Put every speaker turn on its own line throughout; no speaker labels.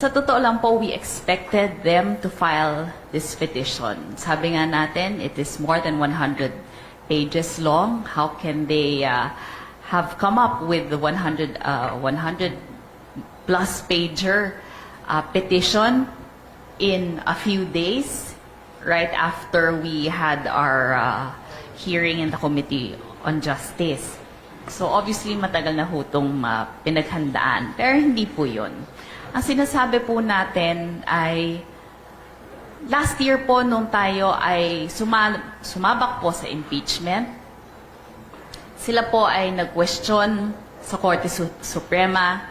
Sa totoo lang po, we expected them to file this petition. Sabi nga natin, it is more than 100 pages long. How can they have come up with the 100 plus pager petition in a few days, right after we had our hearing in the Committee on Justice? So obviously matagal na ho itong pinaghandaan, pero hindi po yun. Ang sinasabi po natin ay last year po nung tayo ay sumabak po sa impeachment, sila po ay nag-question sa Korte Suprema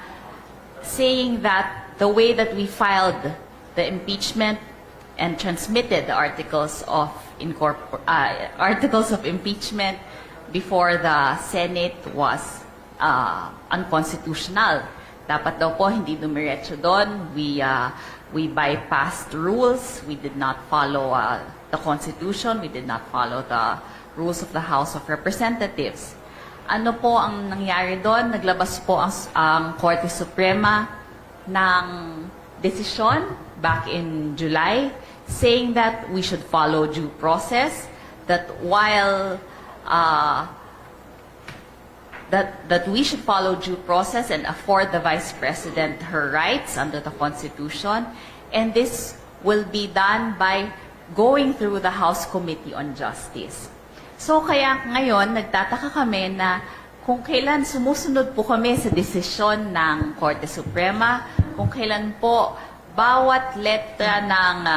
saying that the way that we filed the impeachment and transmitted the articles of impeachment before the Senate was unconstitutional. Dapat daw po hindi dumiretso doon. We bypassed rules. We did not follow the Constitution. We did not follow the rules of the House of Representatives. Ano po ang nangyari doon? Naglabas po ang Korte Suprema ng desisyon back in July saying that we should follow due process, that while that we should follow due process and afford the Vice President her rights under the Constitution, and this will be done by going through the House Committee on Justice. So kaya ngayon, nagtataka kami na kung kailan sumusunod po kami sa desisyon ng Korte Suprema, kung kailan po bawat letra ng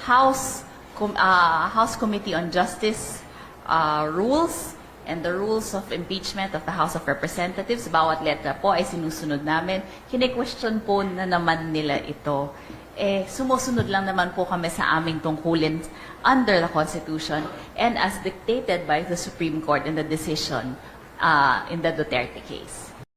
House Committee on Justice rules and the rules of impeachment of the House of Representatives, bawat letra po ay sinusunod namin. Kine-question po na naman nila ito. Sumusunod lang naman po kami sa aming tungkulin under the Constitution and as dictated by the Supreme Court in the decision in the Duterte case.